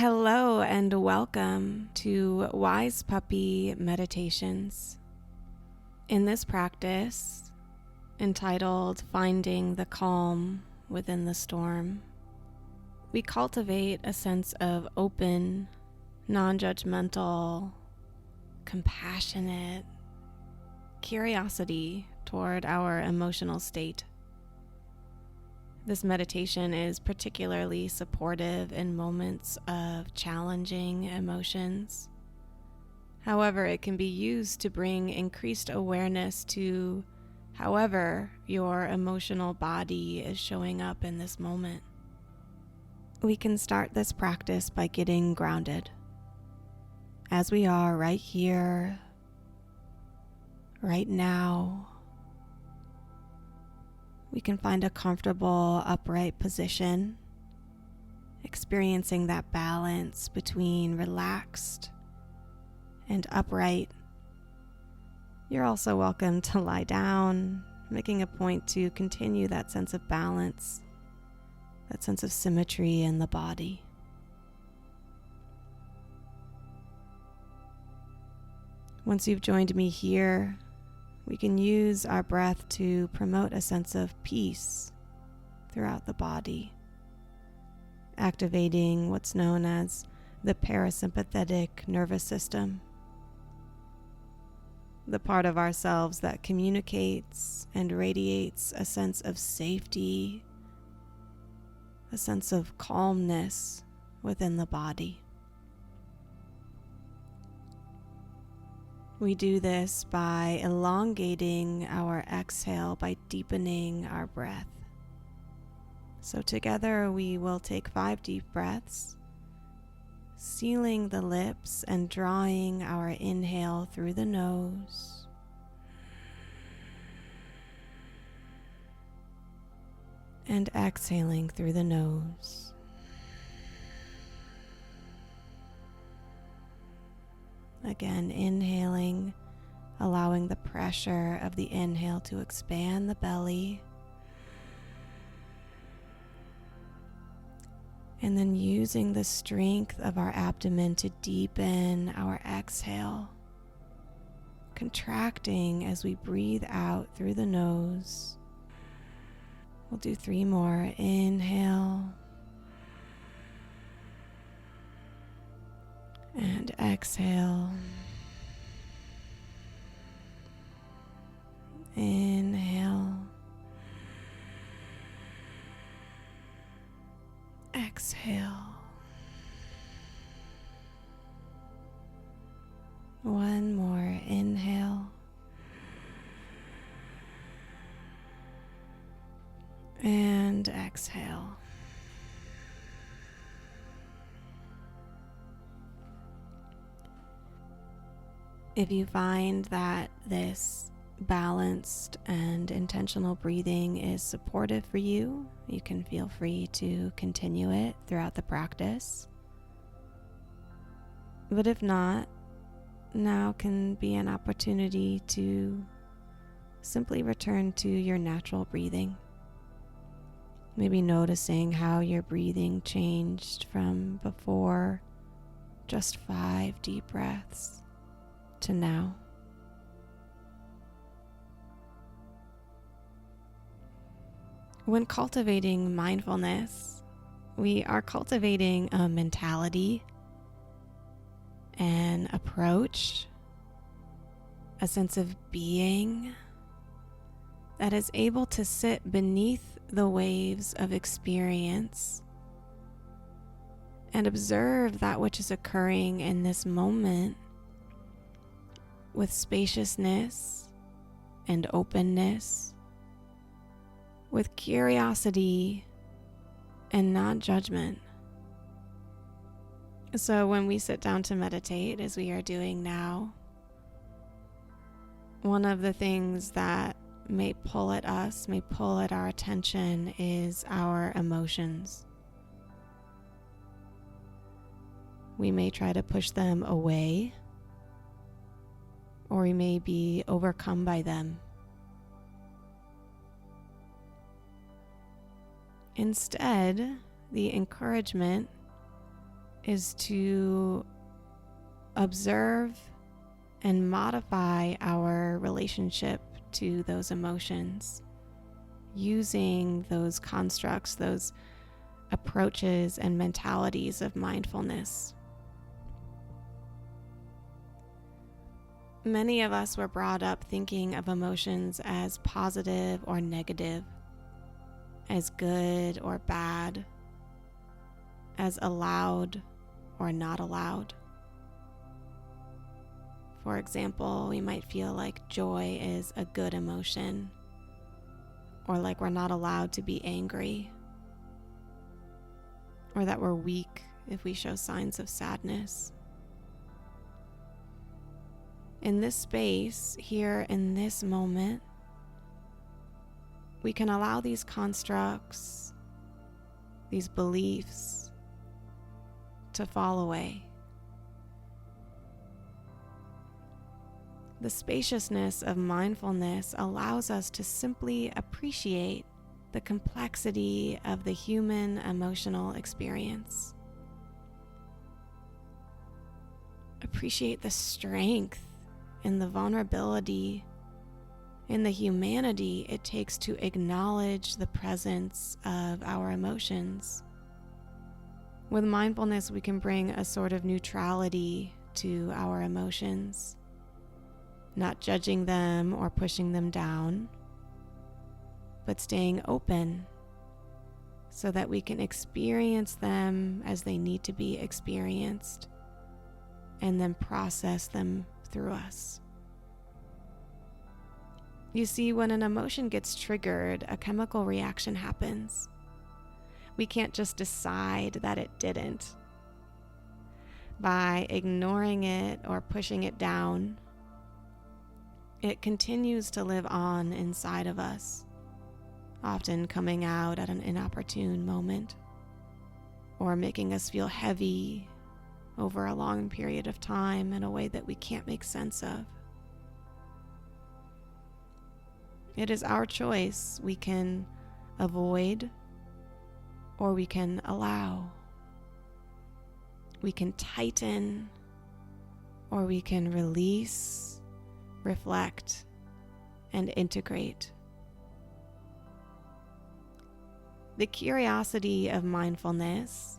Hello and welcome to Wise Puppy Meditations. In this practice, entitled Finding the Calm Within the Storm, we cultivate a sense of open, non-judgmental, compassionate curiosity toward our emotional state. This meditation is particularly supportive in moments of challenging emotions. However, it can be used to bring increased awareness to however your emotional body is showing up in this moment. We can start this practice by getting grounded, as we are right here, right now. We can find a comfortable, upright position, experiencing that balance between relaxed and upright. You're also welcome to lie down, making a point to continue that sense of balance, that sense of symmetry in the body. Once you've joined me here, we can use our breath to promote a sense of peace throughout the body, activating what's known as the parasympathetic nervous system, the part of ourselves that communicates and radiates a sense of safety, a sense of calmness within the body. We do this by elongating our exhale by deepening our breath. So together we will take 5 deep breaths, sealing the lips and drawing our inhale through the nose. And exhaling through the nose. Again, inhaling, allowing the pressure of the inhale to expand the belly. And then using the strength of our abdomen to deepen our exhale, contracting as we breathe out through the nose. We'll do 3 more. Inhale. And exhale. Inhale. Exhale. 1 more. Inhale. And exhale. If you find that this balanced and intentional breathing is supportive for you, you can feel free to continue it throughout the practice. But if not, now can be an opportunity to simply return to your natural breathing. Maybe noticing how your breathing changed from before just 5 deep breaths to now. When cultivating mindfulness, we are cultivating a mentality, an approach, a sense of being that is able to sit beneath the waves of experience and observe that which is occurring in this moment with spaciousness and openness, with curiosity and non-judgment. So when we sit down to meditate, as we are doing now, one of the things that may pull at us, may pull at our attention, is our emotions. We may try to push them away, or we may be overcome by them. Instead, the encouragement is to observe and modify our relationship to those emotions using those constructs, those approaches and mentalities of mindfulness. Many of us were brought up thinking of emotions as positive or negative, as good or bad, as allowed or not allowed. For example, we might feel like joy is a good emotion, or like we're not allowed to be angry, or that we're weak if we show signs of sadness. In this space, here in this moment, we can allow these constructs, these beliefs, to fall away. The spaciousness of mindfulness allows us to simply appreciate the complexity of the human emotional experience. Appreciate the strength and the vulnerability and the humanity it takes to acknowledge the presence of our emotions. With mindfulness, we can bring a sort of neutrality to our emotions, not judging them or pushing them down, but staying open so that we can experience them as they need to be experienced and then process them through us. You see, when an emotion gets triggered, a chemical reaction happens. We can't just decide that it didn't. By ignoring it or pushing it down, it continues to live on inside of us, often coming out at an inopportune moment, or making us feel heavy over a long period of time in a way that we can't make sense of. It is our choice. We can avoid or we can allow. We can tighten or we can release, reflect, and integrate. The curiosity of mindfulness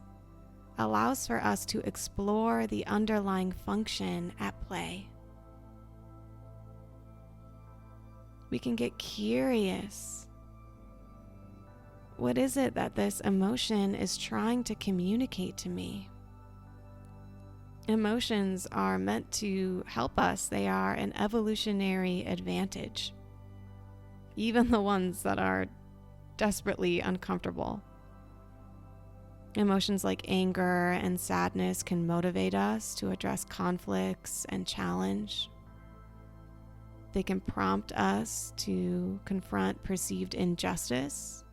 allows for us to explore the underlying function at play. We can get curious. What is it that this emotion is trying to communicate to me? Emotions are meant to help us. They are an evolutionary advantage, even the ones that are desperately uncomfortable. Emotions like anger and sadness can motivate us to address conflicts and challenge. They can prompt us to confront perceived injustice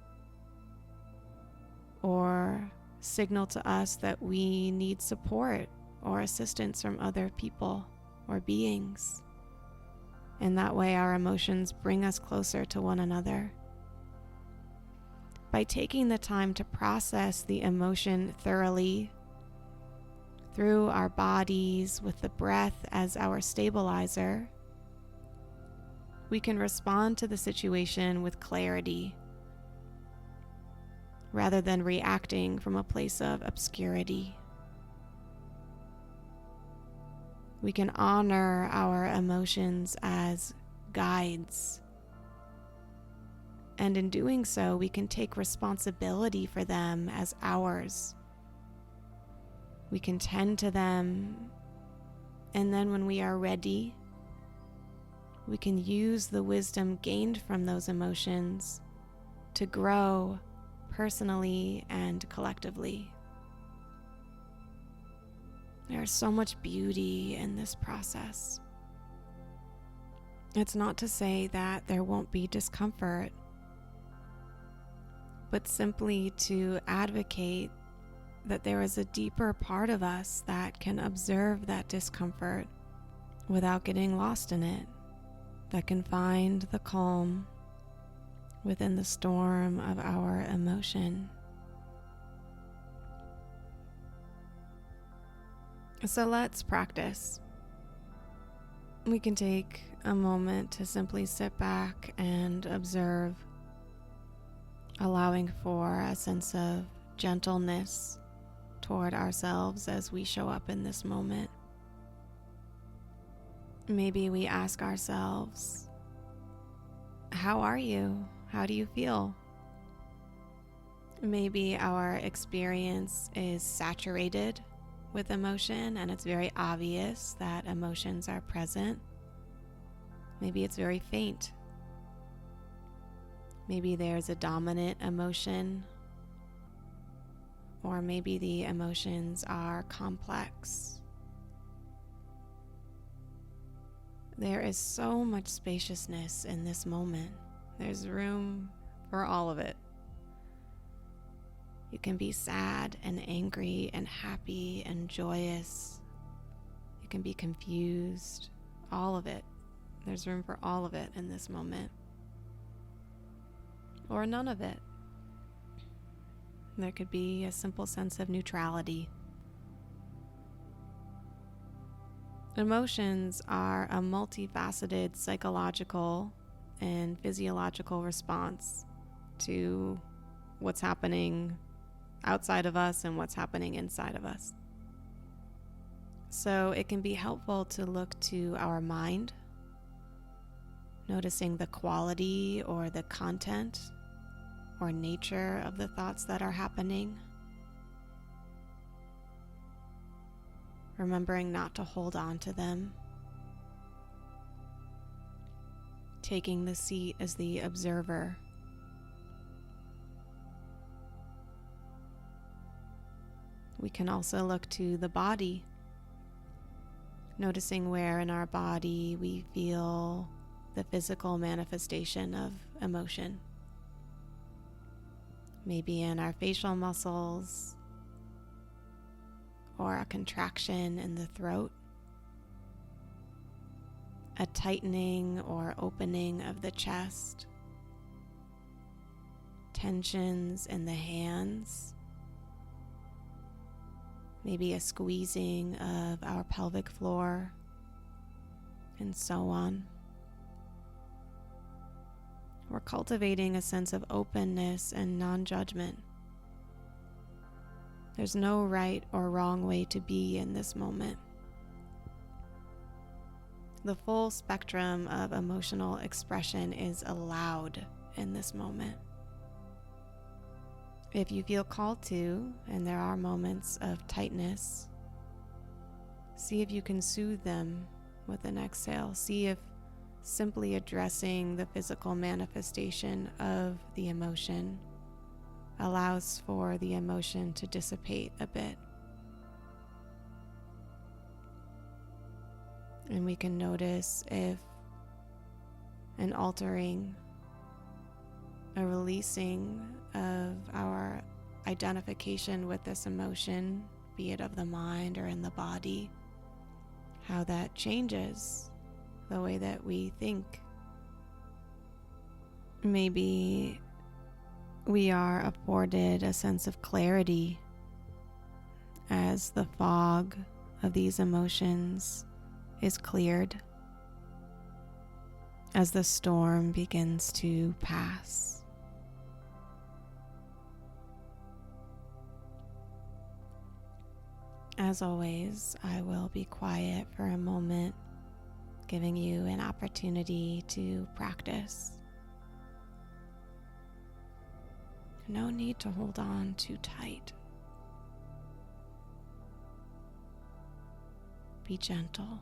or signal to us that we need support or assistance from other people or beings. And that way our emotions bring us closer to one another. By taking the time to process the emotion thoroughly through our bodies with the breath as our stabilizer, we can respond to the situation with clarity rather than reacting from a place of obscurity. We can honor our emotions as guides. And in doing so, we can take responsibility for them as ours. We can tend to them, and then when we are ready, we can use the wisdom gained from those emotions to grow personally and collectively. There's so much beauty in this process. It's not to say that there won't be discomfort, but simply to advocate that there is a deeper part of us that can observe that discomfort without getting lost in it, that can find the calm within the storm of our emotion. So let's practice. We can take a moment to simply sit back and observe, allowing for a sense of gentleness toward ourselves as we show up in this moment. Maybe we ask ourselves, how are you? How do you feel? Maybe our experience is saturated with emotion and it's very obvious that emotions are present. Maybe it's very faint. Maybe there's a dominant emotion, or maybe the emotions are complex. There is so much spaciousness in this moment. There's room for all of it. You can be sad and angry and happy and joyous. You can be confused. All of it. There's room for all of it in this moment. Or none of it. There could be a simple sense of neutrality. Emotions are a multifaceted psychological and physiological response to what's happening outside of us and what's happening inside of us. So it can be helpful to look to our mind, noticing the quality or the content or nature of the thoughts that are happening. Remembering not to hold on to them. Taking the seat as the observer. We can also look to the body, noticing where in our body we feel the physical manifestation of emotion. Maybe in our facial muscles, or a contraction in the throat, a tightening or opening of the chest, tensions in the hands, maybe a squeezing of our pelvic floor, and so on. We're cultivating a sense of openness and non-judgment. There's no right or wrong way to be in this moment. The full spectrum of emotional expression is allowed in this moment. If you feel called to, and there are moments of tightness, see if you can soothe them with an exhale. See if simply addressing the physical manifestation of the emotion allows for the emotion to dissipate a bit. And we can notice if an altering, a releasing of our identification with this emotion, be it of the mind or in the body, how that changes the way that we think. Maybe we are afforded a sense of clarity as the fog of these emotions is cleared, as the storm begins to pass. As always, I will be quiet for a moment, giving you an opportunity to practice. No need to hold on too tight. Be gentle.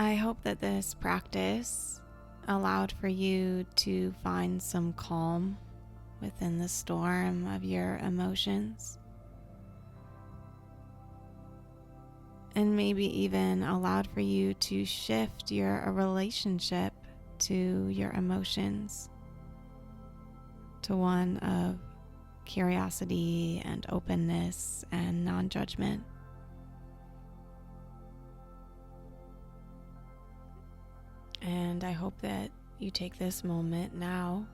I hope that this practice allowed for you to find some calm within the storm of your emotions, and maybe even allowed for you to shift your relationship to your emotions to one of curiosity and openness and non-judgment. And I hope that you take this moment now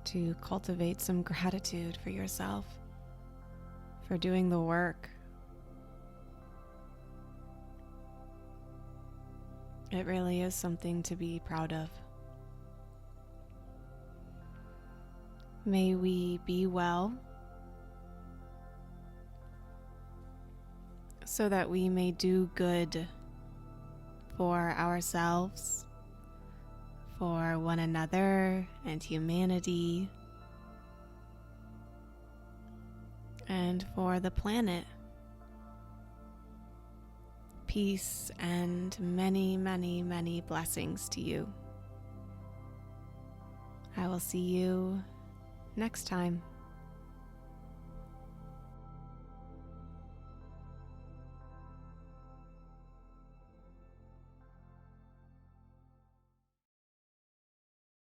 to cultivate some gratitude for yourself, for doing the work. It really is something to be proud of. May we be well, so that we may do good for ourselves, for one another and humanity, and for the planet. Peace and many, many, many blessings to you. I will see you next time.